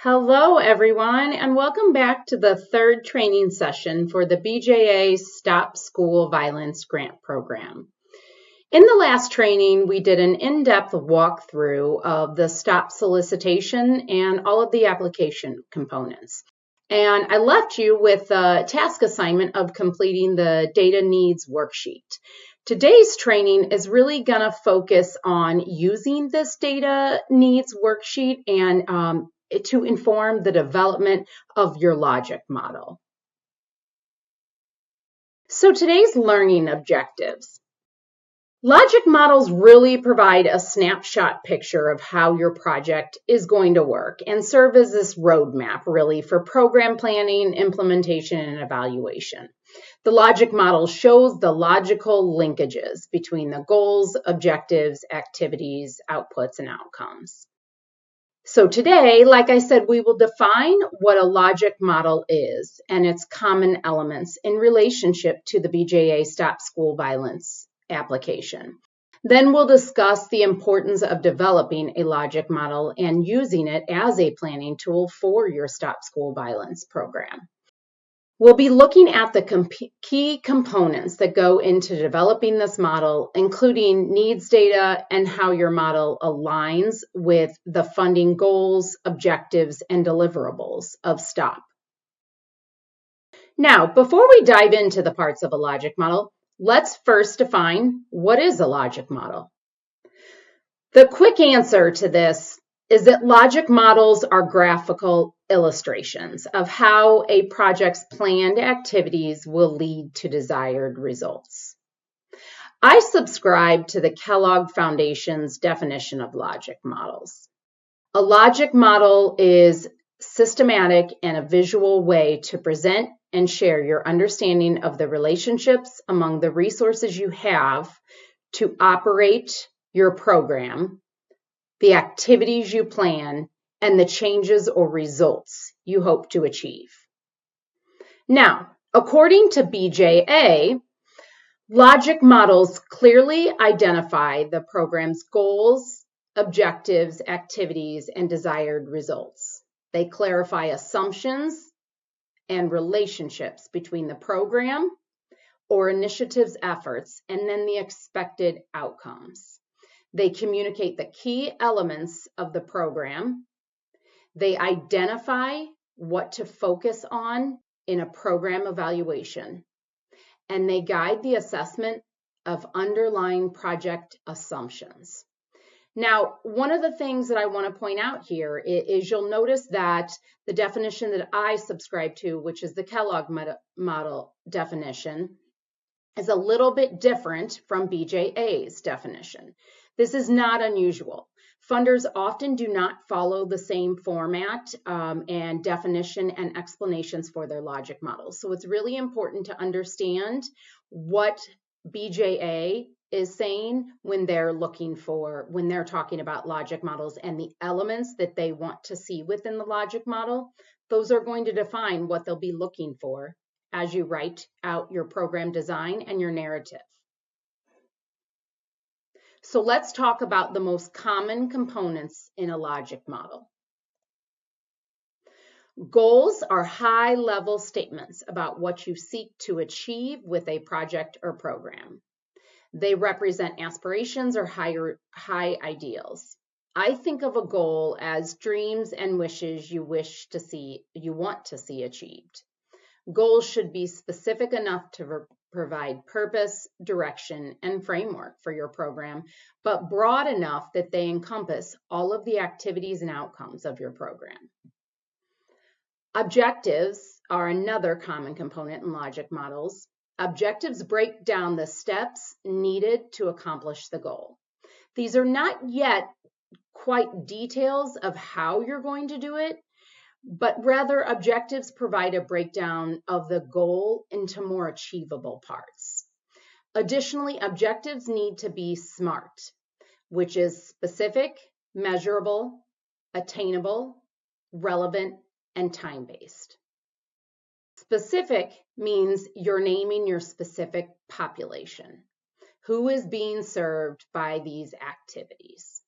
Hello, everyone, and welcome back to the third training session for the BJA STOP School Violence Grant Program. In the last training, we did an in-depth walkthrough of the STOP solicitation and all of the application components. And I left you with the task assignment of completing the data needs worksheet. Today's training is really going to focus on using this data needs worksheet and to inform the development of your logic model. So today's learning objectives. Logic models really provide a snapshot picture of how your project is going to work and serve as this roadmap really for program planning, implementation, and evaluation. The logic model shows the logical linkages between the goals, objectives, activities, outputs, and outcomes. So today, like I said, we will define what a logic model is and its common elements in relationship to the BJA Stop School Violence application. Then we'll discuss the importance of developing a logic model and using it as a planning tool for your Stop School Violence program. We'll be looking at the key components that go into developing this model, including needs data and how your model aligns with the funding goals, objectives, and deliverables of STOP. Now, before we dive into the parts of a logic model, let's first define what is a logic model. The quick answer to this is that logic models are graphical illustrations of how a project's planned activities will lead to desired results. I subscribe to the Kellogg Foundation's definition of logic models. A logic model is systematic and a visual way to present and share your understanding of the relationships among the resources you have to operate your program, the activities you plan, and the changes or results you hope to achieve. Now, according to BJA, logic models clearly identify the program's goals, objectives, activities, and desired results. They clarify assumptions and relationships between the program or initiative's efforts and then the expected outcomes. They communicate the key elements of the program. They identify what to focus on in a program evaluation, and they guide the assessment of underlying project assumptions. Now, one of the things that I want to point out here is you'll notice that the definition that I subscribe to, which is the Kellogg model definition, is a little bit different from BJA's definition. This is not unusual. Funders often do not follow the same format and definition and explanations for their logic models. So it's really important to understand what BJA is saying when they're talking about logic models and the elements that they want to see within the logic model. Those are going to define what they'll be looking for as you write out your program design and your narrative. So let's talk about the most common components in a logic model. Goals are high-level statements about what you seek to achieve with a project or program. They represent aspirations or high ideals. I think of a goal as dreams and wishes you want to see achieved. Goals should be specific enough to provide purpose, direction, and framework for your program, but broad enough that they encompass all of the activities and outcomes of your program. Objectives are another common component in logic models. Objectives break down the steps needed to accomplish the goal. These are not yet quite details of how you're going to do it, but rather objectives provide a breakdown of the goal into more achievable parts. Additionally, objectives need to be SMART, which is specific, measurable, attainable, relevant, and time-based. Specific means you're naming your specific population. Who is being served by these activities?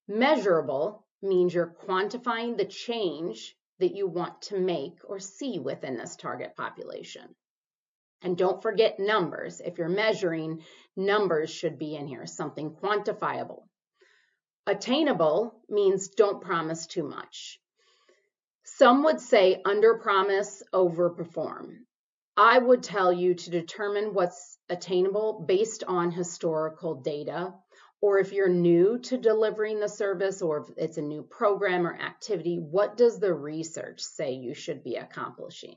Measurable means you're quantifying the change that you want to make or see within this target population. And don't forget numbers. If you're measuring, numbers should be in here, something quantifiable. Attainable means don't promise too much. Some would say under promise, over perform. I would tell you to determine what's attainable based on historical data, or if you're new to delivering the service, or if it's a new program or activity, what does the research say you should be accomplishing?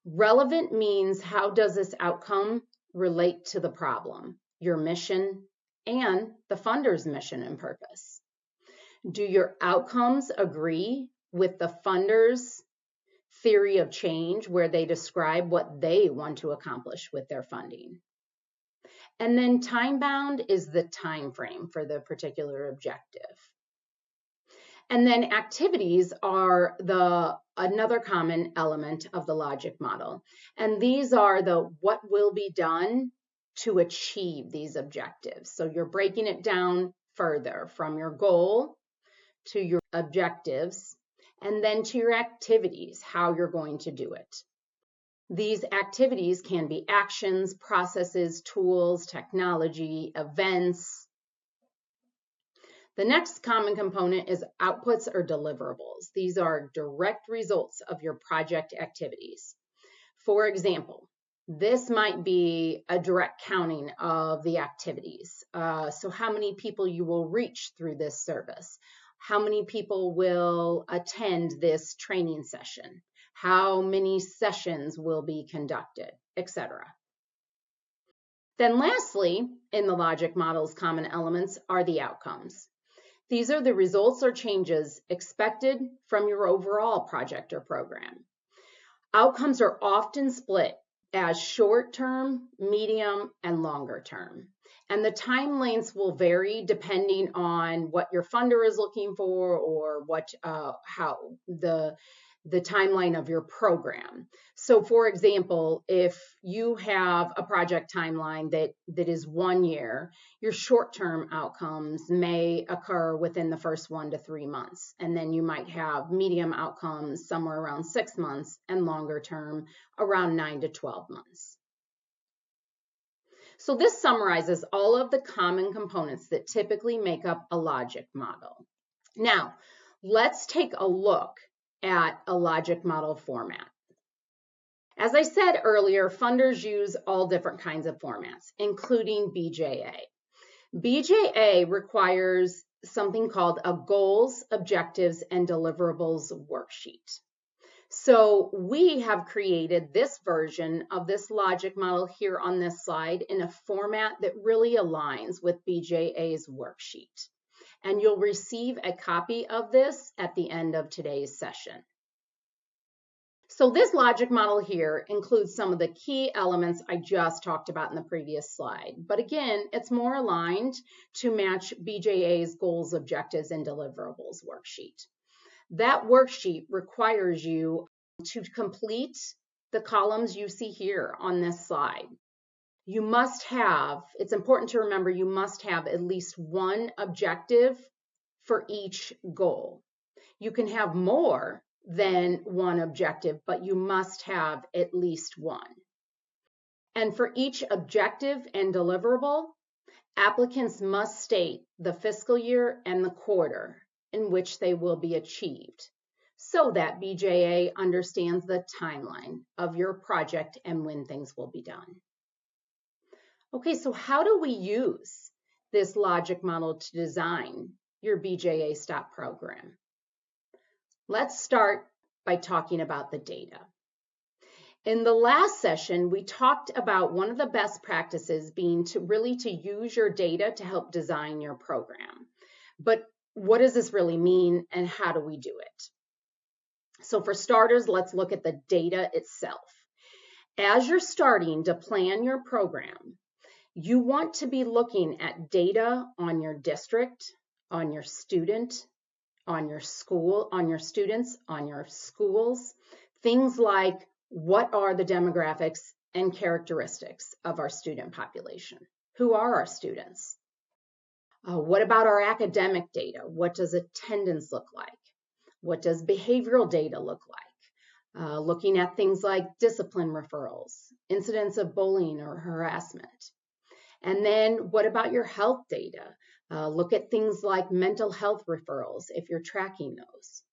Relevant means how does this outcome relate to the problem, your mission, and the funder's mission and purpose? Do your outcomes agree with the funder's theory of change, where they describe what they want to accomplish with their funding? And then time bound is the time frame for the particular objective. And then activities are another common element of the logic model. And these are the what will be done to achieve these objectives. So you're breaking it down further from your goal to your objectives, and then to your activities, how you're going to do it. These activities can be actions, processes, tools, technology, events. The next common component is outputs or deliverables. These are direct results of your project activities. For example, this might be a direct counting of the activities. So how many people you will reach through this service? How many people will attend this training session? How many sessions will be conducted, etc. Then lastly, in the logic model's common elements are the outcomes. These are the results or changes expected from your overall project or program. Outcomes are often split as short-term, medium, and longer term. And the time lengths will vary depending on what your funder is looking for, or how the timeline of your program. So for example, if you have a project timeline that is 1 year, your short-term outcomes may occur within the first 1 to 3 months. And then you might have medium outcomes somewhere around 6 months, and longer term around 9 to 12 months. So this summarizes all of the common components that typically make up a logic model. Now, let's take a look at a logic model format. As I said earlier, funders use all different kinds of formats, including BJA. BJA requires something called a goals, objectives, and deliverables worksheet. So we have created this version of this logic model here on this slide in a format that really aligns with BJA's worksheet. And you'll receive a copy of this at the end of today's session. So this logic model here includes some of the key elements I just talked about in the previous slide. But again, it's more aligned to match BJA's goals, objectives, and deliverables worksheet. That worksheet requires you to complete the columns you see here on this slide. You must have, it's important to remember, you must have at least one objective for each goal. You can have more than one objective, but you must have at least one. And for each objective and deliverable, applicants must state the fiscal year and the quarter in which they will be achieved, so that BJA understands the timeline of your project and when things will be done. Okay, so how do we use this logic model to design your BJA STOP program? Let's start by talking about the data. In the last session, we talked about one of the best practices being to use your data to help design your program. But what does this really mean, and how do we do it? So for starters, let's look at the data itself. As you're starting to plan your program, you want to be looking at data on your district, on your student, on your school, on your students, on your schools. Things like, what are the demographics and characteristics of our student population? Who are our students? What about our academic data? What does attendance look like? What does behavioral data look like? Looking at things like discipline referrals, incidents of bullying or harassment. And then what about your health data? Look at things like mental health referrals if you're tracking those.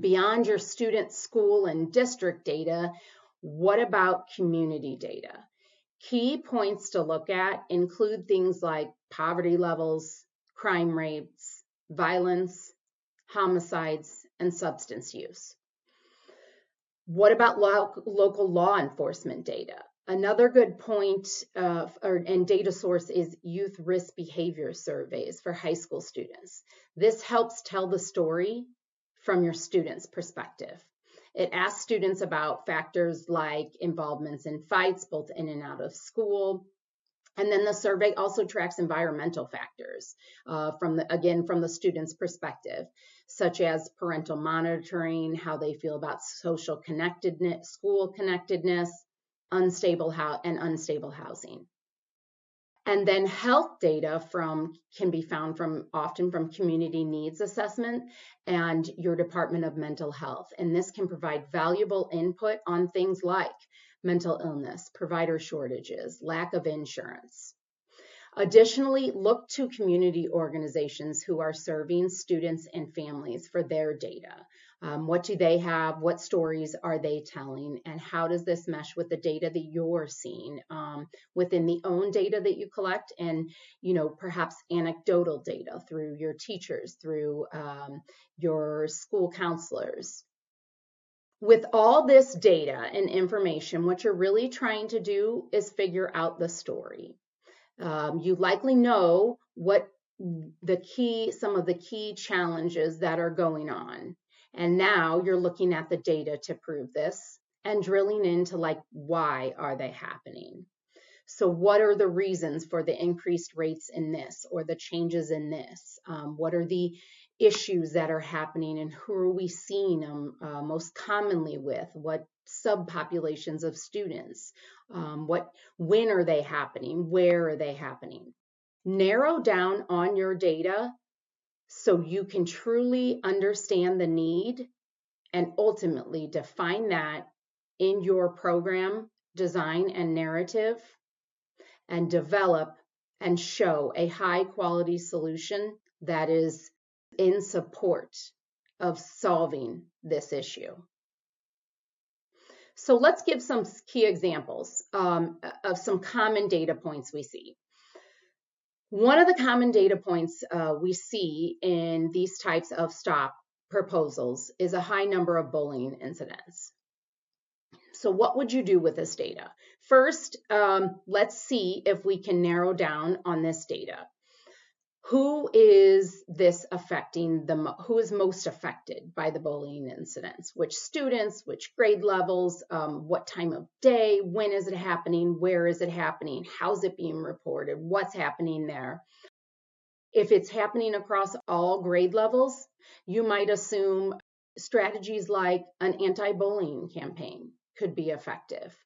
Beyond your student, school, and district data, what about community data? Key points to look at include things like poverty levels, crime rates, violence, homicides, and substance use. What about local law enforcement data? Another good point and data source is youth risk behavior surveys for high school students. This helps tell the story from your students' perspective. It asks students about factors like involvements in fights, both in and out of school. And then the survey also tracks environmental factors from the student's perspective, such as parental monitoring, how they feel about social connectedness, school connectedness, unstable housing. And then health data can be found often from community needs assessment and your Department of Mental Health. And this can provide valuable input on things like mental illness, provider shortages, lack of insurance. Additionally, look to community organizations who are serving students and families for their data. What do they have? What stories are they telling? And how does this mesh with the data that you're seeing within the own data that you collect, and perhaps anecdotal data through your teachers, through your school counselors? With all this data and information, what you're really trying to do is figure out the story. You likely know what some of the key challenges that are going on. And now you're looking at the data to prove this and drilling into why are they happening? So what are the reasons for the increased rates in this or the changes in this? What are the issues that are happening and who are we seeing them most commonly with? What subpopulations of students? When are they happening? Where are they happening? Narrow down on your data so you can truly understand the need and ultimately define that in your program design and narrative, and develop and show a high quality solution that is in support of solving this issue. So let's give some key examples of some common data points we see. One of the common data points we see in these types of STOP proposals is a high number of bullying incidents. So what would you do with this data? First, let's see if we can narrow down on this data. Who is this affecting? Who is most affected by the bullying incidents? Which students, which grade levels, what time of day, when is it happening, where is it happening, how's it being reported, what's happening there? If it's happening across all grade levels, you might assume strategies like an anti-bullying campaign could be effective.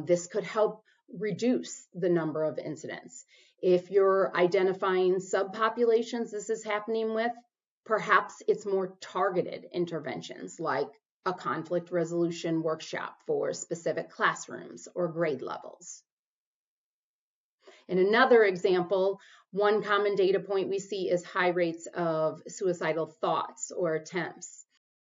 This could help reduce the number of incidents. If you're identifying subpopulations this is happening with, perhaps it's more targeted interventions like a conflict resolution workshop for specific classrooms or grade levels. In another example, one common data point we see is high rates of suicidal thoughts or attempts.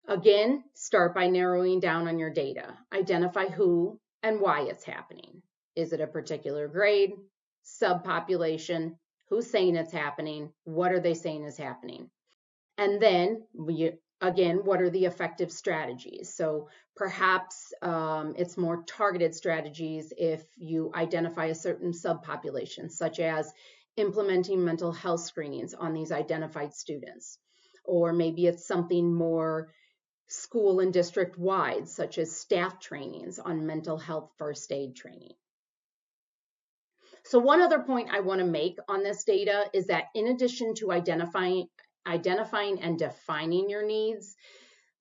Again, start by narrowing down on your data. Identify who and why it's happening. Is it a particular grade, subpopulation? Who's saying it's happening? What are they saying is happening? And then, again, what are the effective strategies? So perhaps it's more targeted strategies if you identify a certain subpopulation, such as implementing mental health screenings on these identified students. Or maybe it's something more school and district wide, such as staff trainings on mental health first aid training. So one other point I want to make on this data is that in addition to identifying and defining your needs,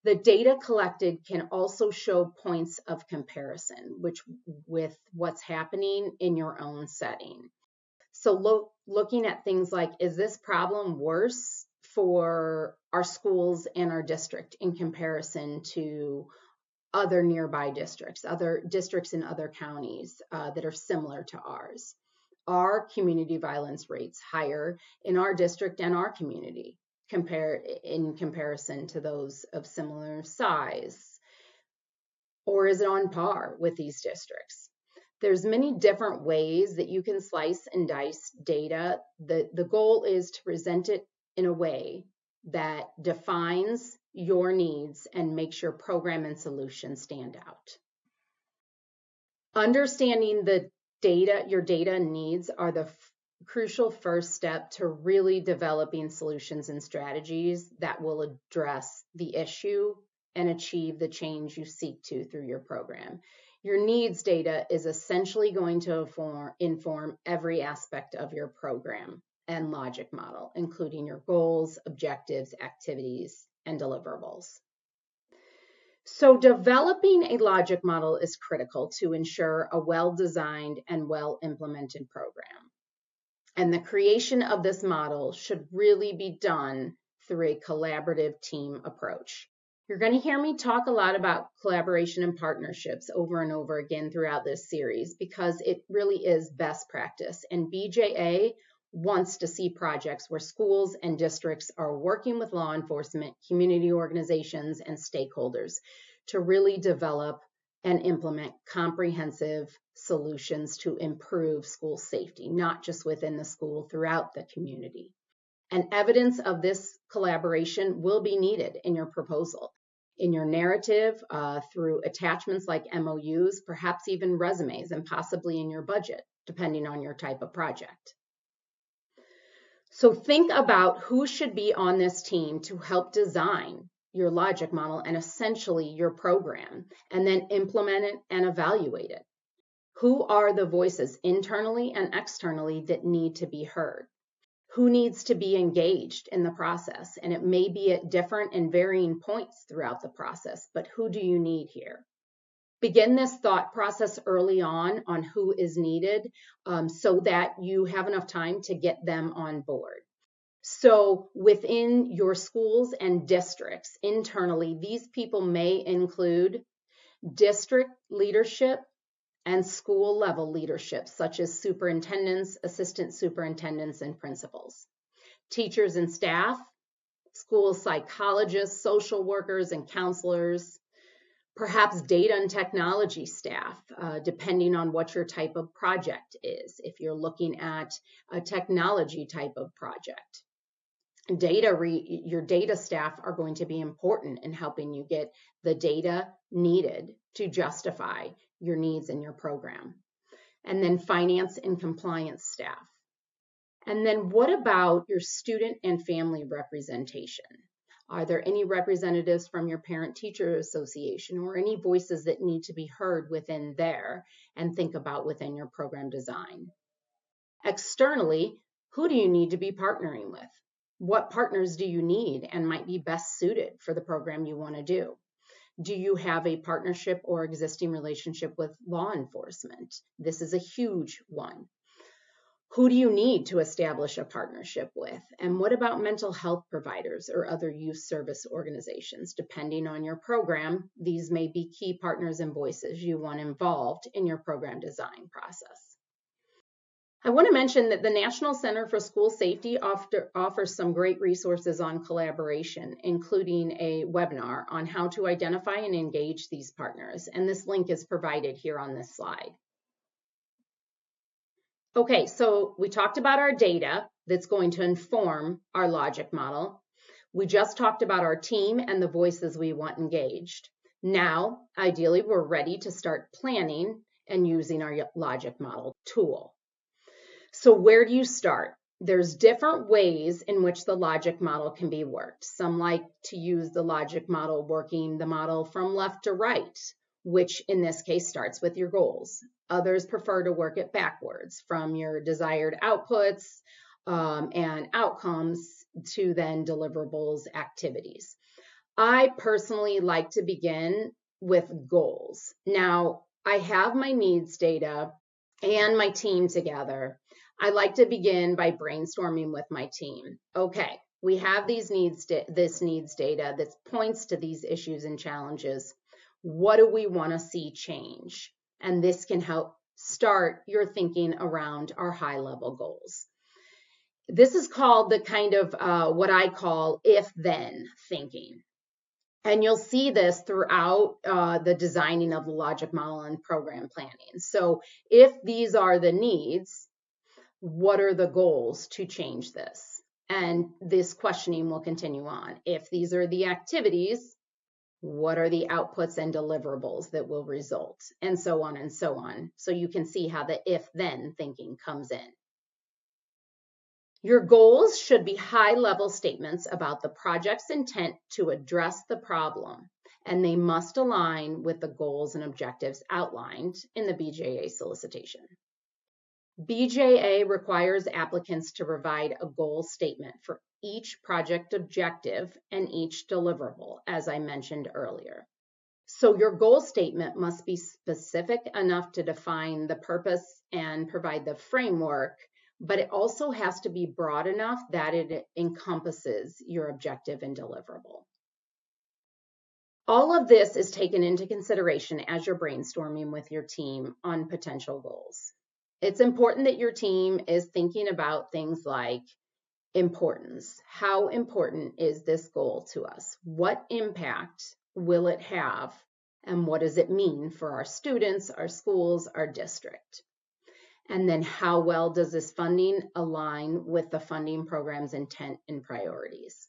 the data collected can also show points of comparison with what's happening in your own setting. So looking at things like, is this problem worse for our schools and our district in comparison to other nearby districts, other districts in other counties that are similar to ours? Are community violence rates higher in our district and our community in comparison to those of similar size? Or is it on par with these districts? There's many different ways that you can slice and dice data. The goal is to present it in a way that defines your needs and makes your program and solution stand out. Understanding the data, your data and needs are the crucial first step to really developing solutions and strategies that will address the issue and achieve the change you seek to through your program. Your needs data is essentially going to inform every aspect of your program and logic model, including your goals, objectives, activities, and deliverables. So developing a logic model is critical to ensure a well-designed and well-implemented program. And the creation of this model should really be done through a collaborative team approach. You're going to hear me talk a lot about collaboration and partnerships over and over again throughout this series because it really is best practice. And BJA wants to see projects where schools and districts are working with law enforcement, community organizations, and stakeholders to really develop and implement comprehensive solutions to improve school safety, not just within the school, throughout the community. And evidence of this collaboration will be needed in your proposal, in your narrative, through attachments like MOUs, perhaps even resumes, and possibly in your budget, depending on your type of project. So think about who should be on this team to help design your logic model and essentially your program, and then implement it and evaluate it. Who are the voices internally and externally that need to be heard? Who needs to be engaged in the process? And it may be at different and varying points throughout the process, but who do you need here? Begin this thought process early on who is needed so that you have enough time to get them on board. So within your schools and districts internally, these people may include district leadership and school level leadership, such as superintendents, assistant superintendents, and principals, teachers and staff, school psychologists, social workers, and counselors, perhaps data and technology staff, depending on what your type of project is. If you're looking at a technology type of project, your data staff are going to be important in helping you get the data needed to justify your needs in your program. And then finance and compliance staff. And then what about your student and family representation? Are there any representatives from your parent-teacher association or any voices that need to be heard within there and think about within your program design? Externally, who do you need to be partnering with? What partners do you need and might be best suited for the program you want to do? Do you have a partnership or existing relationship with law enforcement? This is a huge one. Who do you need to establish a partnership with? And what about mental health providers or other youth service organizations? Depending on your program, these may be key partners and voices you want involved in your program design process. I want to mention that the National Center for School Safety offers some great resources on collaboration, including a webinar on how to identify and engage these partners. And this link is provided here on this slide. Okay, so we talked about our data that's going to inform our logic model. We just talked about our team and the voices we want engaged. Now, ideally, we're ready to start planning and using our logic model tool. So where do you start? There's different ways in which the logic model can be worked. Some like to use the logic model working the model from left to right, which in this case starts with your goals. Others prefer to work it backwards from your desired outputs and outcomes to then deliverables activities. I personally like to begin with goals. Now, I have my needs data and my team together. I like to begin by brainstorming with my team. Okay, we have this needs data that points to these issues and challenges. What do we want to see change? And this can help start your thinking around our high-level goals. This is called the kind of what I call if-then thinking. And you'll see this throughout the designing of the logic model and program planning. So if these are the needs, what are the goals to change this? And this questioning will continue on. If these are the activities, what are the outputs and deliverables that will result? And so on and so on. So you can see how the if-then thinking comes in. Your goals should be high-level statements about the project's intent to address the problem, and they must align with the goals and objectives outlined in the BJA solicitation. BJA requires applicants to provide a goal statement for each project objective and each deliverable, as I mentioned earlier. So your goal statement must be specific enough to define the purpose and provide the framework, but it also has to be broad enough that it encompasses your objective and deliverable. All of this is taken into consideration as you're brainstorming with your team on potential goals. It's important that your team is thinking about things like importance. How important is this goal to us? What impact will it have? And what does it mean for our students, our schools, our district? And then how well does this funding align with the funding program's intent and priorities?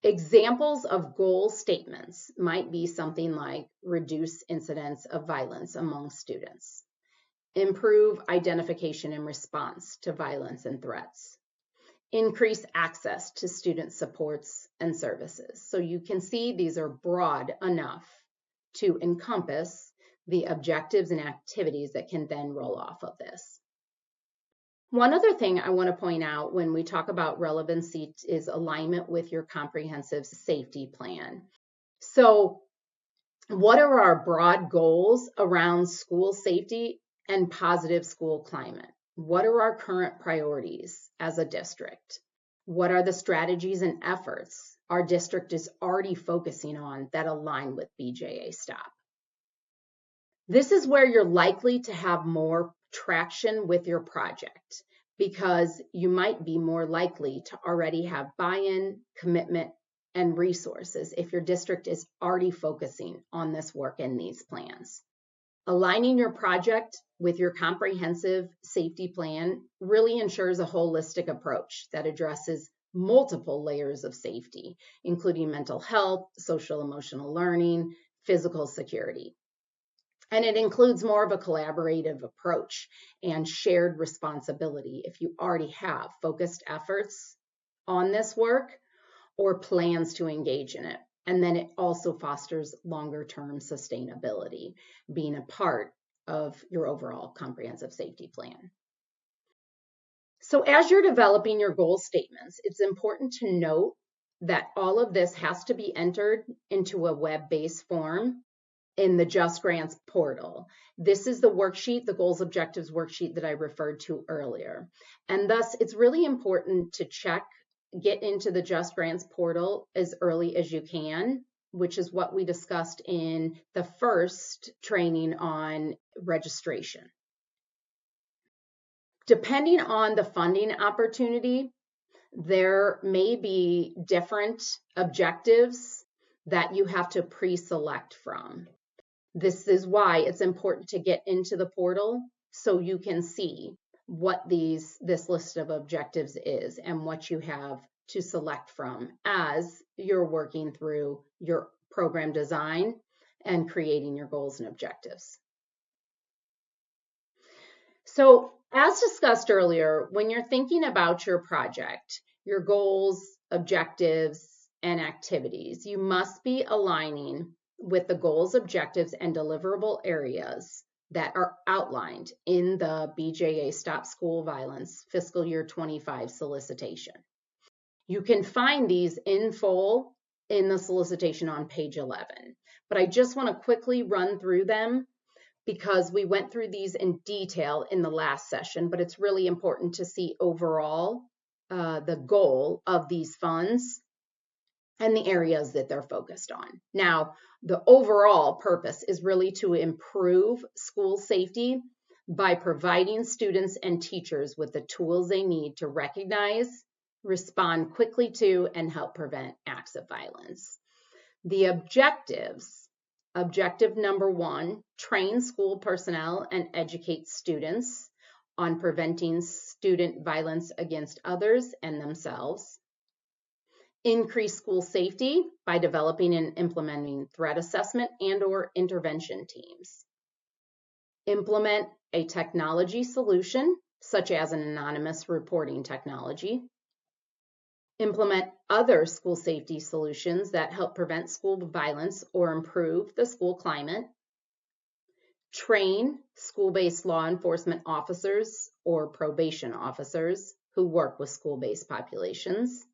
Examples of goal statements might be something like reduce incidents of violence among students, improve identification and response to violence and threats, increase access to student supports and services. So you can see these are broad enough to encompass the objectives and activities that can then roll off of this. One other thing I want to point out when we talk about relevancy is alignment with your comprehensive safety plan. So what are our broad goals around school safety and positive school climate? What are our current priorities as a district? What are the strategies and efforts our district is already focusing on that align with BJA STOP? This is where you're likely to have more traction with your project because you might be more likely to already have buy-in, commitment, and resources if your district is already focusing on this work and these plans. Aligning your project with your comprehensive safety plan really ensures a holistic approach that addresses multiple layers of safety, including mental health, social emotional learning, physical security. And it includes more of a collaborative approach and shared responsibility if you already have focused efforts on this work or plans to engage in it. And then it also fosters longer-term sustainability, being a part of your overall comprehensive safety plan. So as you're developing your goal statements, it's important to note that all of this has to be entered into a web-based form in the Just Grants portal. This is the worksheet, the goals objectives worksheet that I referred to earlier. And thus, it's really important to get into the Just Grants portal as early as you can, which is what we discussed in the first training on registration. Depending on the funding opportunity, there may be different objectives that you have to pre-select from. This is why it's important to get into the portal so you can see what this list of objectives is and what you have to select from as you're working through your program design and creating your goals and objectives. So as discussed earlier, when you're thinking about your project, your goals, objectives, and activities, you must be aligning with the goals, objectives, and deliverable areas that are outlined in the BJA Stop School Violence Fiscal Year 25 solicitation. You can find these in full in the solicitation on page 11, but I just want to quickly run through them because we went through these in detail in the last session, but it's really important to see overall the goal of these funds and the areas that they're focused on. Now, the overall purpose is really to improve school safety by providing students and teachers with the tools they need to recognize, respond quickly to, and help prevent acts of violence. The objectives: objective number 1, train school personnel and educate students on preventing student violence against others and themselves. Increase school safety by developing and implementing threat assessment and/or intervention teams. Implement a technology solution, such as an anonymous reporting technology. Implement other school safety solutions that help prevent school violence or improve the school climate. Train school-based law enforcement officers or probation officers who work with school-based populations.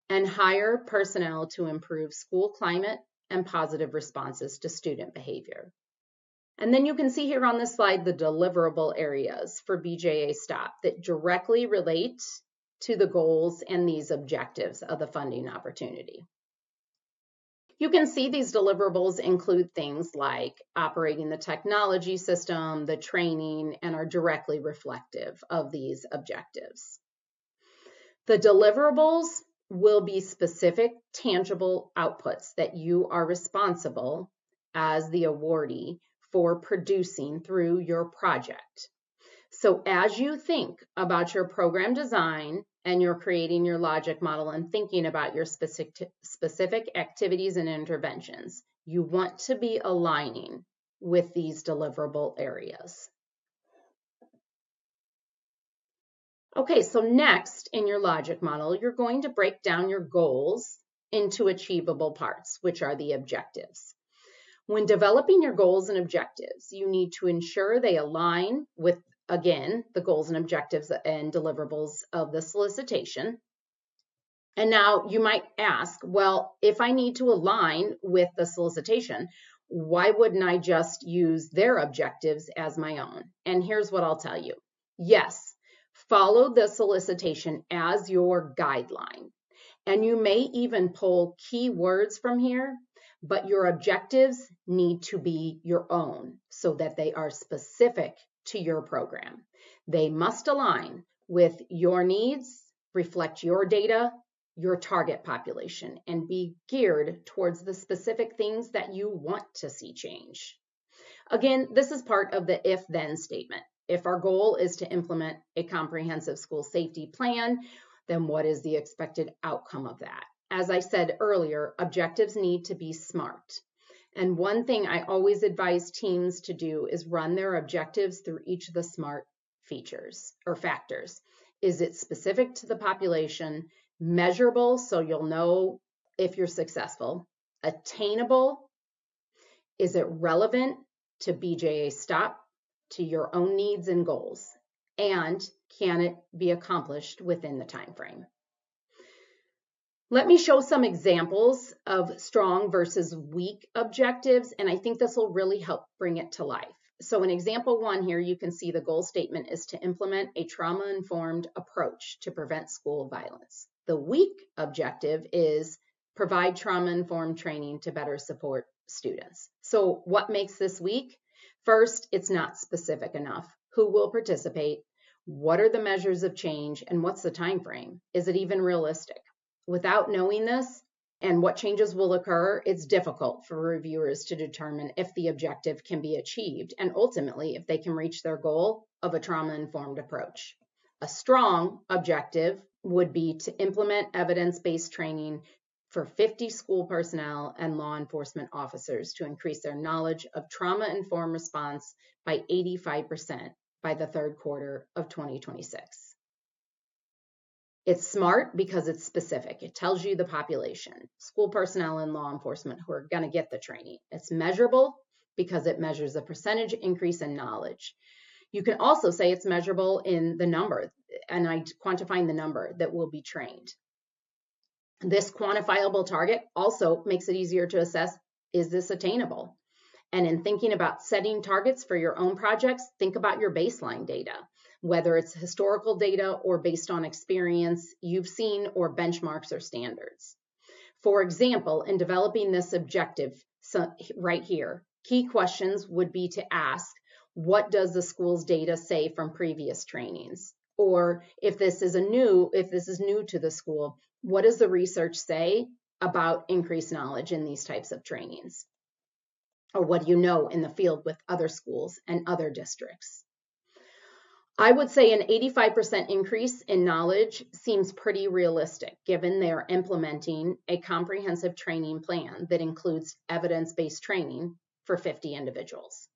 And hire personnel to improve school climate and positive responses to student behavior. And then you can see here on this slide the deliverable areas for BJA STOP that directly relate to the goals and these objectives of the funding opportunity. You can see these deliverables include things like operating the technology system, the training, and are directly reflective of these objectives. The deliverables will be specific, tangible outputs that you are responsible as the awardee for producing through your project. So as you think about your program design and you're creating your logic model and thinking about your specific activities and interventions, you want to be aligning with these deliverable areas. Okay, so next in your logic model, you're going to break down your goals into achievable parts, which are the objectives. When developing your goals and objectives, you need to ensure they align with, again, the goals and objectives and deliverables of the solicitation. And now you might ask, well, if I need to align with the solicitation, why wouldn't I just use their objectives as my own? And here's what I'll tell you. Yes, follow the solicitation as your guideline. And you may even pull key words from here, but your objectives need to be your own so that they are specific to your program. They must align with your needs, reflect your data, your target population, and be geared towards the specific things that you want to see change. Again, this is part of the if-then statement. If our goal is to implement a comprehensive school safety plan, then what is the expected outcome of that? As I said earlier, objectives need to be SMART. And one thing I always advise teams to do is run their objectives through each of the SMART features or factors. Is it specific to the population? Measurable, so you'll know if you're successful? Attainable? Is it relevant to BJA STOP, to your own needs and goals? And can it be accomplished within the time frame? Let me show some examples of strong versus weak objectives, and I think this will really help bring it to life. So in example 1 here, you can see the goal statement is to implement a trauma-informed approach to prevent school violence. The weak objective is provide trauma-informed training to better support students. So what makes this weak? First, it's not specific enough. Who will participate? What are the measures of change? And what's the time frame? Is it even realistic? Without knowing this and what changes will occur, it's difficult for reviewers to determine if the objective can be achieved and ultimately if they can reach their goal of a trauma-informed approach. A strong objective would be to implement evidence-based training for 50 school personnel and law enforcement officers to increase their knowledge of trauma-informed response by 85% by the third quarter of 2026. It's SMART because it's specific. It tells you the population, school personnel and law enforcement who are going to get the training. It's measurable because it measures a percentage increase in knowledge. You can also say it's measurable in the number, and quantifying the number that will be trained. This quantifiable target also makes it easier to assess, is this attainable? And in thinking about setting targets for your own projects, think about your baseline data, whether it's historical data or based on experience you've seen or benchmarks or standards. For example, in developing this objective right here, key questions would be to ask, what does the school's data say from previous trainings? Or if this is new to the school, what does the research say about increased knowledge in these types of trainings? Or what do you know in the field with other schools and other districts? I would say an 85% increase in knowledge seems pretty realistic, given they are implementing a comprehensive training plan that includes evidence-based training for 50 individuals.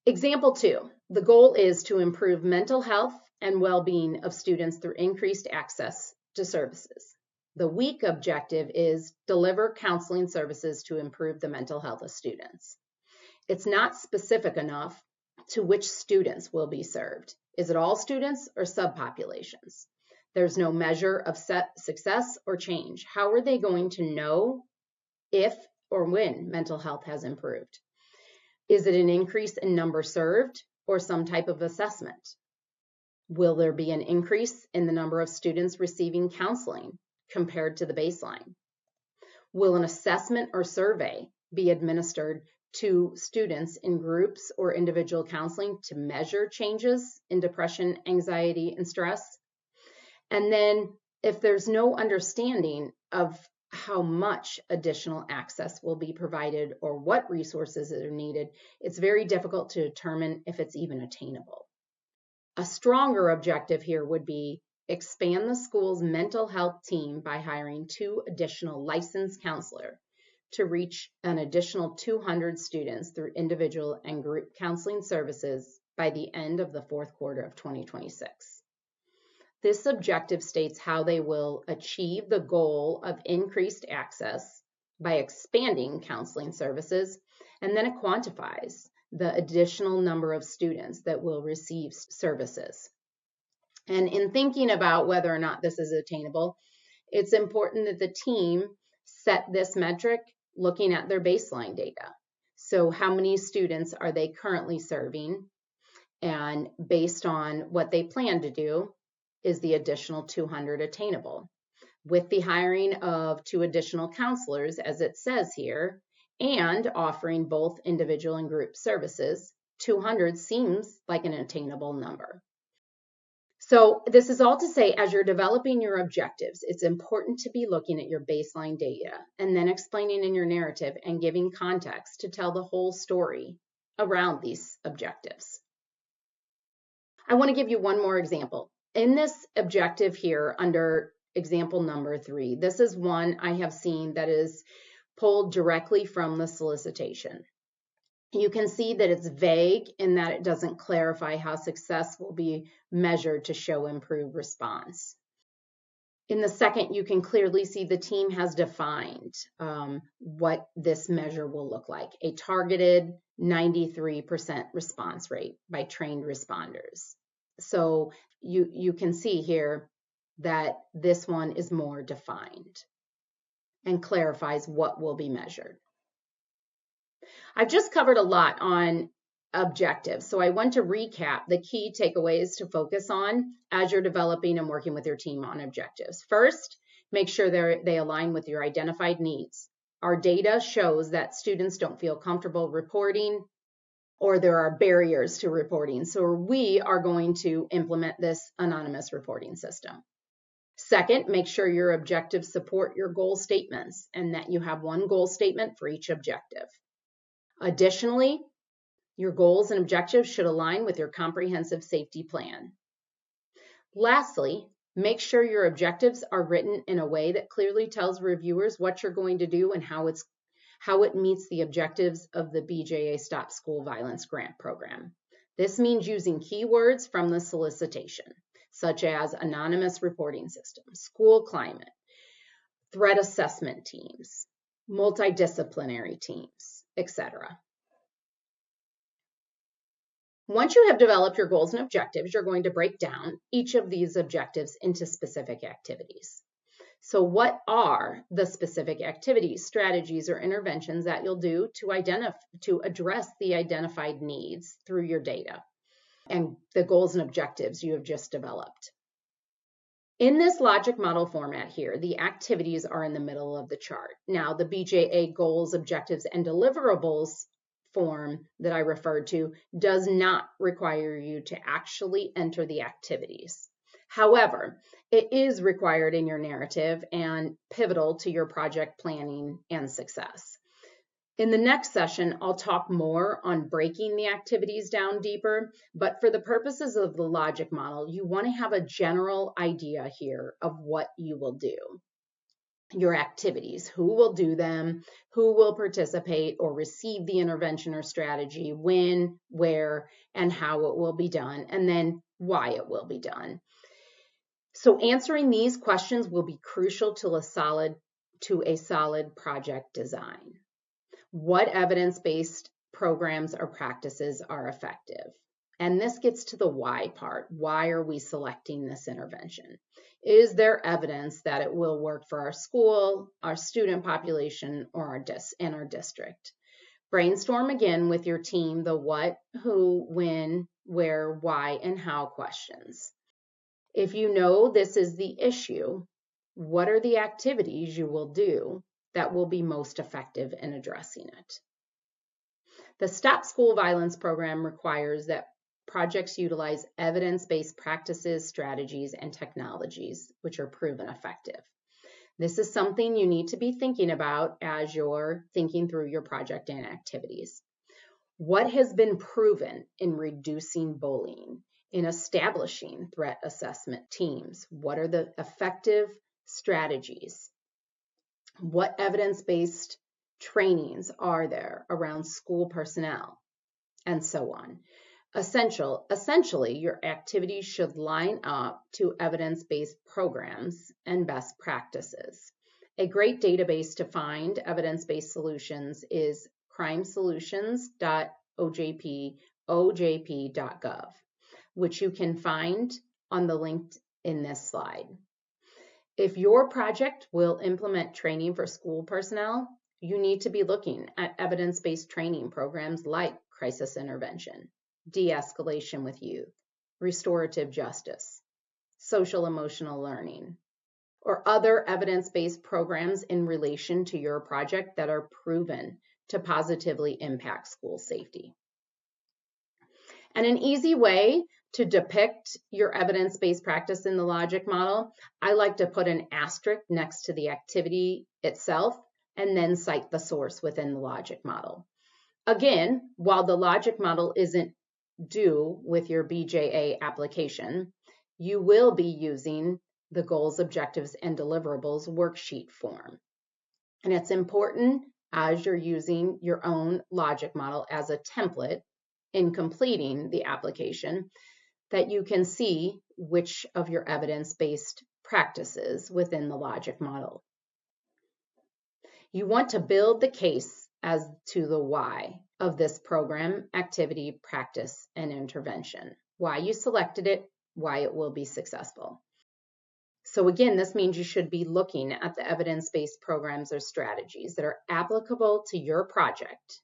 Example 2, the goal is to improve mental health and well-being of students through increased access to services. The week objective is deliver counseling services to improve the mental health of students. It's not specific enough to which students will be served. Is it all students or subpopulations? There's no measure of success or change. How are they going to know if or when mental health has improved? Is it an increase in number served or some type of assessment? Will there be an increase in the number of students receiving counseling compared to the baseline? Will an assessment or survey be administered to students in groups or individual counseling to measure changes in depression, anxiety, and stress? And then if there's no understanding of how much additional access will be provided or what resources are needed, it's very difficult to determine if it's even attainable. A stronger objective here would be expand the school's mental health team by hiring 2 additional licensed counselors to reach an additional 200 students through individual and group counseling services by the end of the 4th quarter of 2026. This objective states how they will achieve the goal of increased access by expanding counseling services, and then it quantifies the additional number of students that will receive services. And in thinking about whether or not this is attainable, it's important that the team set this metric looking at their baseline data. So how many students are they currently serving? And based on what they plan to do, is the additional 200 attainable? With the hiring of 2 additional counselors, as it says here, and offering both individual and group services, 200 seems like an attainable number. So this is all to say, as you're developing your objectives, it's important to be looking at your baseline data and then explaining in your narrative and giving context to tell the whole story around these objectives. I want to give you one more example. In this objective here under example number 3, this is one I have seen that is pulled directly from the solicitation. You can see that it's vague in that it doesn't clarify how success will be measured to show improved response. In the second, you can clearly see the team has defined what this measure will look like, a targeted 93% response rate by trained responders. So you can see here that this one is more defined and clarifies what will be measured. I've just covered a lot on objectives, so I want to recap the key takeaways to focus on as you're developing and working with your team on objectives. First, make sure they align with your identified needs. Our data shows that students don't feel comfortable reporting, or there are barriers to reporting, so we are going to implement this anonymous reporting system. Second, make sure your objectives support your goal statements and that you have one goal statement for each objective. Additionally, your goals and objectives should align with your comprehensive safety plan. Lastly, make sure your objectives are written in a way that clearly tells reviewers what you're going to do and how it meets the objectives of the BJA STOP School Violence Grant Program. This means using keywords from the solicitation, such as anonymous reporting system, school climate, threat assessment teams, multidisciplinary teams, etc. Once you have developed your goals and objectives, you're going to break down each of these objectives into specific activities. So what are the specific activities, strategies, or interventions that you'll do to address the identified needs through your data and the goals and objectives you have just developed? In this logic model format here, the activities are in the middle of the chart. Now, the BJA goals, objectives, and deliverables form that I referred to does not require you to actually enter the activities. However, it is required in your narrative and pivotal to your project planning and success. In the next session, I'll talk more on breaking the activities down deeper, but for the purposes of the logic model, you want to have a general idea here of what you will do. Your activities, who will do them, who will participate or receive the intervention or strategy, when, where, and how it will be done, and then why it will be done. So answering these questions will be crucial to a solid project design. What evidence-based programs or practices are effective? And this gets to the why part. Why are we selecting this intervention? Is there evidence that it will work for our school, our student population, or our district? Brainstorm again with your team the what, who, when, where, why, and how questions. If you know this is the issue, what are the activities you will do that will be most effective in addressing it? The Stop School Violence program requires that projects utilize evidence-based practices, strategies, and technologies which are proven effective. This is something you need to be thinking about as you're thinking through your project and activities. What has been proven in reducing bullying, in establishing threat assessment teams? What are the effective strategies? What evidence-based trainings are there around school personnel, and so on? Essentially, your activities should line up to evidence-based programs and best practices. A great database to find evidence-based solutions is crimesolutions.ojp.gov, which you can find on the link in this slide. If your project will implement training for school personnel, you need to be looking at evidence-based training programs like crisis intervention, de-escalation with youth, restorative justice, social emotional learning, or other evidence-based programs in relation to your project that are proven to positively impact school safety. And an easy way to depict your evidence-based practice in the logic model, I like to put an asterisk next to the activity itself and then cite the source within the logic model. Again, while the logic model isn't due with your BJA application, you will be using the goals, objectives, and deliverables worksheet form. And it's important as you're using your own logic model as a template in completing the application that you can see which of your evidence-based practices within the logic model. You want to build the case as to the why of this program, activity, practice, and intervention. Why you selected it, why it will be successful. So again, this means you should be looking at the evidence-based programs or strategies that are applicable to your project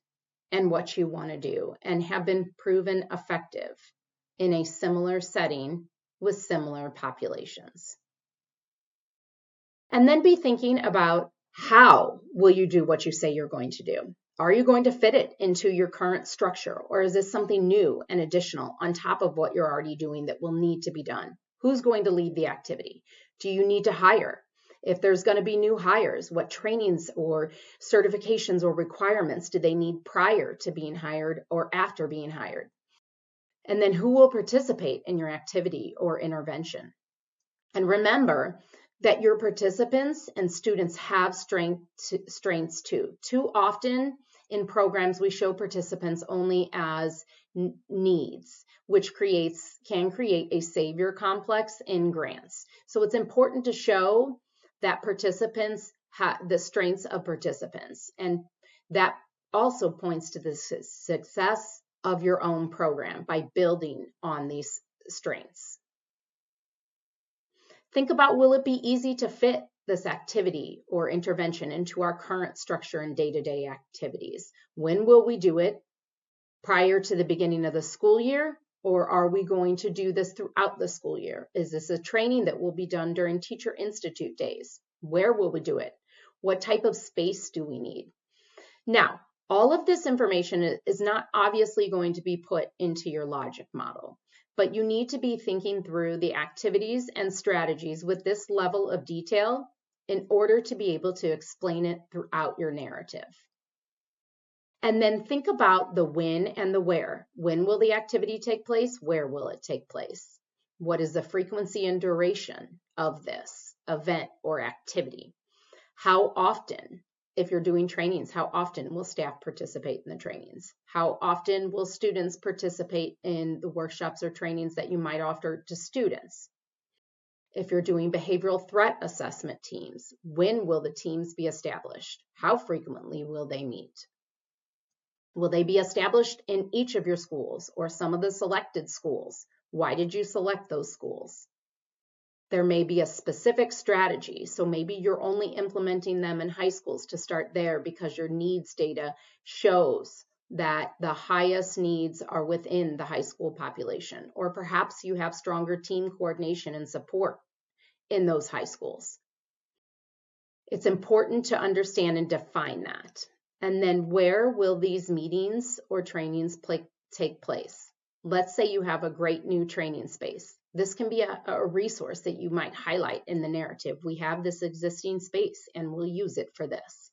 and what you want to do and have been proven effective in a similar setting with similar populations. And then be thinking about how will you do what you say you're going to do? Are you going to fit it into your current structure, or is this something new and additional on top of what you're already doing that will need to be done? Who's going to lead the activity? Do you need to hire? If there's going to be new hires, what trainings or certifications or requirements do they need prior to being hired or after being hired? And then who will participate in your activity or intervention? And remember that your participants and students have strengths too. Too often in programs, we show participants only as needs, which can create a savior complex in grants. So it's important to show that participants have the strengths of participants. And that also points to the success of your own program by building on these strengths. Think about, will it be easy to fit this activity or intervention into our current structure and day-to-day activities? When will we do it? Prior to the beginning of the school year? Or are we going to do this throughout the school year? Is this a training that will be done during Teacher Institute days? Where will we do it? What type of space do we need? Now, all of this information is not obviously going to be put into your logic model, but you need to be thinking through the activities and strategies with this level of detail in order to be able to explain it throughout your narrative. And then think about the when and the where. When will the activity take place? Where will it take place? What is the frequency and duration of this event or activity? How often, if you're doing trainings, how often will staff participate in the trainings? How often will students participate in the workshops or trainings that you might offer to students? If you're doing behavioral threat assessment teams, when will the teams be established? How frequently will they meet? Will they be established in each of your schools or some of the selected schools? Why did you select those schools? There may be a specific strategy, so maybe you're only implementing them in high schools to start there because your needs data shows that the highest needs are within the high school population, or perhaps you have stronger team coordination and support in those high schools. It's important to understand and define that. And then where will these meetings or trainings take place? Let's say you have a great new training space. This can be a resource that you might highlight in the narrative. We have this existing space and we'll use it for this.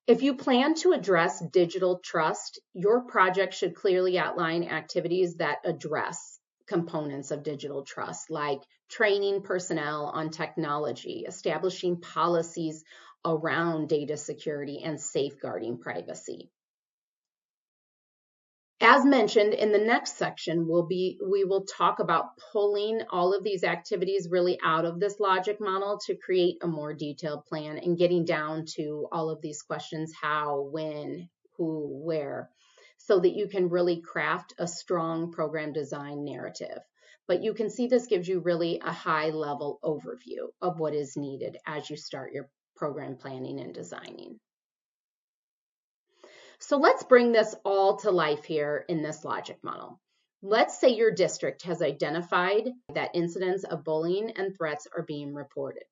If you plan to address digital trust, your project should clearly outline activities that address components of digital trust, like training personnel on technology, establishing policies around data security, and safeguarding privacy. As mentioned, in the next section, we will talk about pulling all of these activities really out of this logic model to create a more detailed plan and getting down to all of these questions: how, when, who, where, so that you can really craft a strong program design narrative. But you can see this gives you really a high-level overview of what is needed as you start your program planning and designing. So let's bring this all to life here in this logic model. Let's say your district has identified that incidents of bullying and threats are being reported,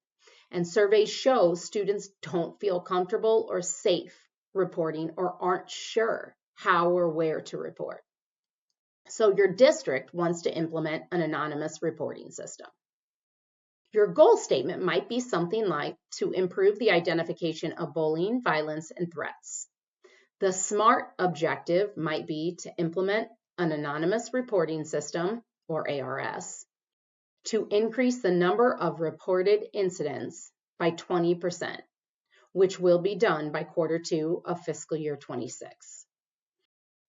and surveys show students don't feel comfortable or safe reporting or aren't sure how or where to report. So your district wants to implement an anonymous reporting system. Your goal statement might be something like to improve the identification of bullying, violence, and threats. The SMART objective might be to implement an anonymous reporting system, or ARS, to increase the number of reported incidents by 20%, which will be done by Q2 of fiscal year 26.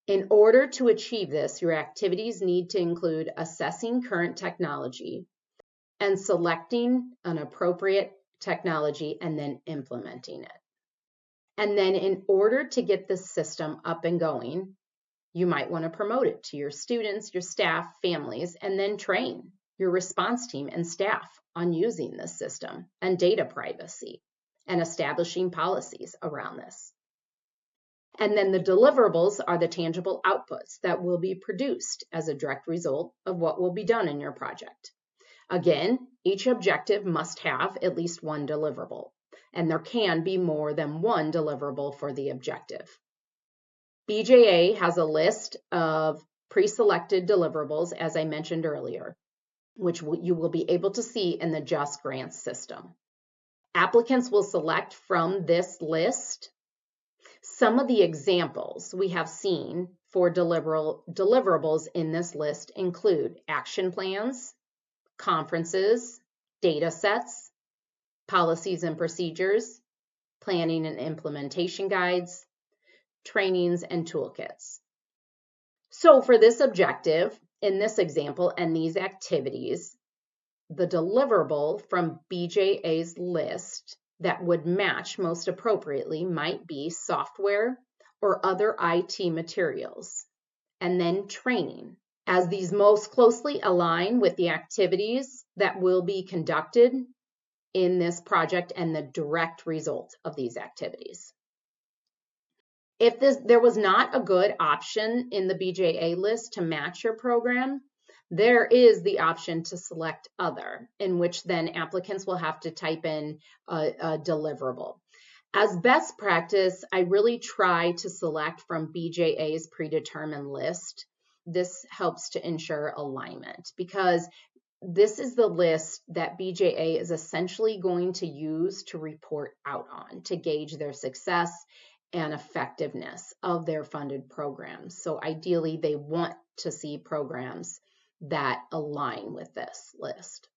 In order to achieve this, your activities need to include assessing current technology and selecting an appropriate technology and then implementing it. And then in order to get this system up and going, you might want to promote it to your students, your staff, families, and then train your response team and staff on using this system and data privacy and establishing policies around this. And then the deliverables are the tangible outputs that will be produced as a direct result of what will be done in your project. Again, each objective must have at least one deliverable, and there can be more than one deliverable for the objective. BJA has a list of pre-selected deliverables, as I mentioned earlier, which you will be able to see in the Just Grants system. Applicants will select from this list. Some of the examples we have seen for deliverables in this list include action plans, conferences, data sets, policies and procedures, planning and implementation guides, trainings, and toolkits. So for this objective, in this example and these activities, the deliverable from BJA's list that would match most appropriately might be software or other IT materials, and then training. As these most closely align with the activities that will be conducted in this project and the direct result of these activities. If there was not a good option in the BJA list to match your program, there is the option to select other, in which then applicants will have to type in a deliverable. As best practice, I really try to select from BJA's predetermined list. This helps to ensure alignment because this is the list that BJA is essentially going to use to report out on to gauge their success and effectiveness of their funded programs. So ideally, they want to see programs that align with this list.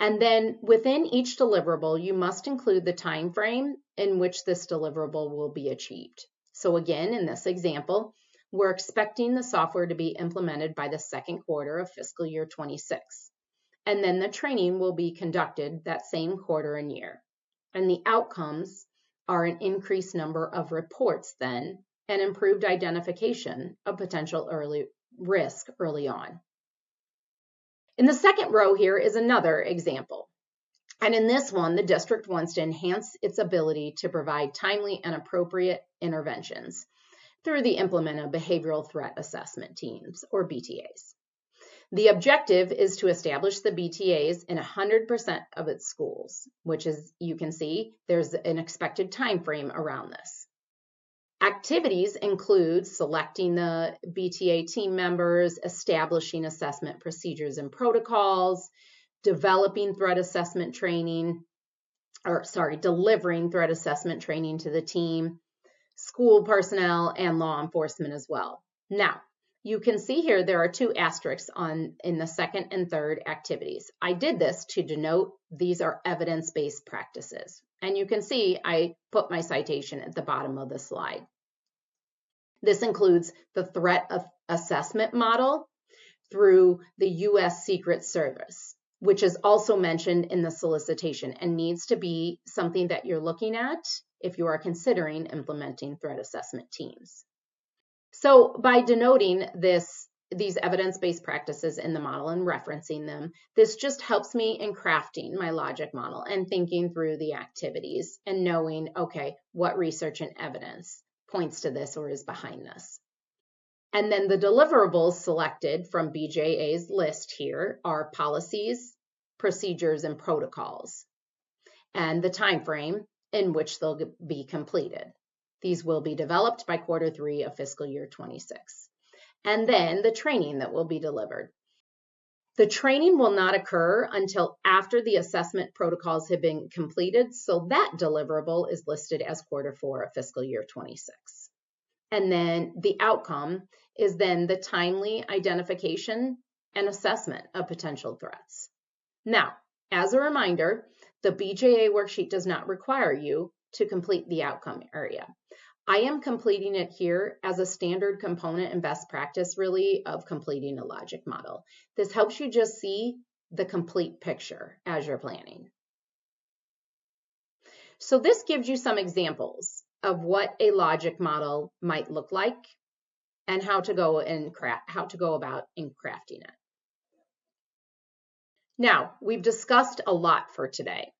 And then within each deliverable, you must include the time frame in which this deliverable will be achieved. So again, in this example, we're expecting the software to be implemented by the second quarter of fiscal year 26. And then the training will be conducted that same quarter and year. And the outcomes are an increased number of reports then and improved identification of potential early risk early on. In the second row here is another example. And in this one, the district wants to enhance its ability to provide timely and appropriate interventions through the implement of behavioral threat assessment teams, or BTAs. The objective is to establish the BTAs in 100% of its schools, which is, you can see, there's an expected time frame around this. Activities include selecting the BTA team members, establishing assessment procedures and protocols, developing threat assessment training, delivering threat assessment training to the team, school personnel, and law enforcement as well. Now, you can see here there are two asterisks in the second and third activities. I did this to denote these are evidence-based practices. And you can see I put my citation at the bottom of the slide. This includes the threat assessment model through the U.S. Secret Service, which is also mentioned in the solicitation and needs to be something that you're looking at if you are considering implementing threat assessment teams. So by denoting these evidence-based practices in the model and referencing them, this just helps me in crafting my logic model and thinking through the activities and knowing, okay, what research and evidence points to this or is behind this. And then the deliverables selected from BJA's list here are policies, procedures, and protocols, and the time frame in which they'll be completed. These will be developed by quarter 3 of fiscal year 26. And then the training that will be delivered. The training will not occur until after the assessment protocols have been completed, so that deliverable is listed as quarter 4 of fiscal year 26. And then the outcome is then the timely identification and assessment of potential threats. Now, as a reminder, the BJA worksheet does not require you to complete the outcome area. I am completing it here as a standard component and best practice really of completing a logic model. This helps you just see the complete picture as you're planning. So this gives you some examples of what a logic model might look like and how to go about in crafting it. Now, we've discussed a lot for today.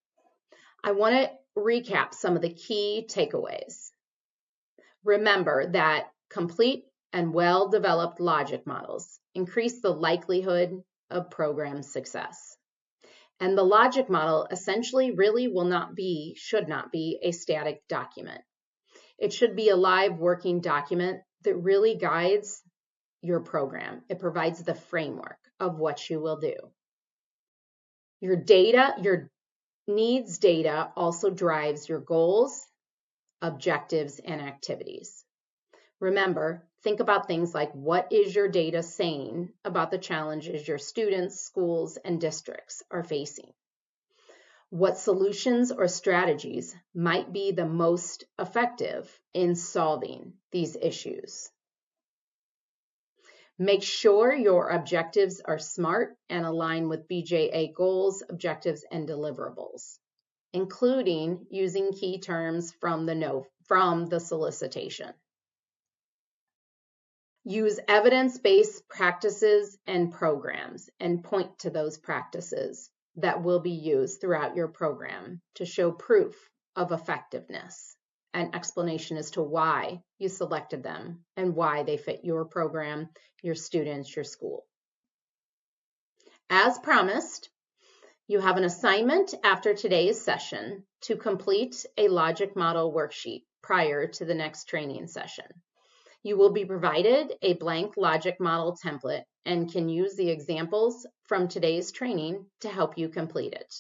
I want to recap some of the key takeaways. Remember that complete and well-developed logic models increase the likelihood of program success. And the logic model essentially really should not be a static document. It should be a live working document that really guides your program. It provides the framework of what you will do. Your needs data also drives your goals, objectives, and activities. Remember, think about things like what is your data saying about the challenges your students, schools, and districts are facing? What solutions or strategies might be the most effective in solving these issues? Make sure your objectives are SMART and align with BJA goals, objectives, and deliverables, including using key terms from the solicitation. Use evidence-based practices and programs and point to those practices that will be used throughout your program to show proof of effectiveness and explanation as to why you selected them and why they fit your program, your students, your school. As promised, you have an assignment after today's session to complete a logic model worksheet prior to the next training session. You will be provided a blank logic model template and can use the examples from today's training to help you complete it.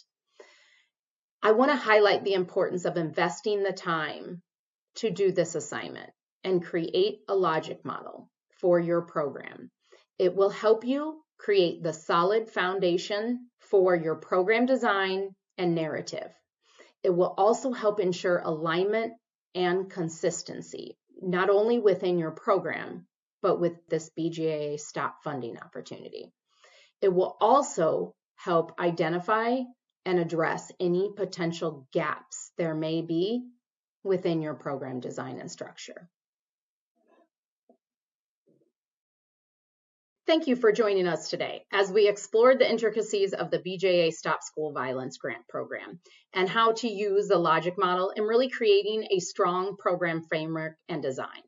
I want to highlight the importance of investing the time to do this assignment and create a logic model for your program. It will help you create the solid foundation for your program design and narrative. It will also help ensure alignment and consistency, not only within your program, but with this BJA STOP funding opportunity. It will also help identify and address any potential gaps there may be within your program design and structure. Thank you for joining us today as we explored the intricacies of the BJA Stop School Violence Grant Program and how to use the logic model in really creating a strong program framework and design.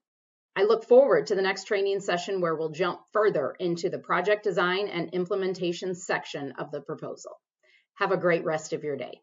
I look forward to the next training session where we'll jump further into the project design and implementation section of the proposal. Have a great rest of your day.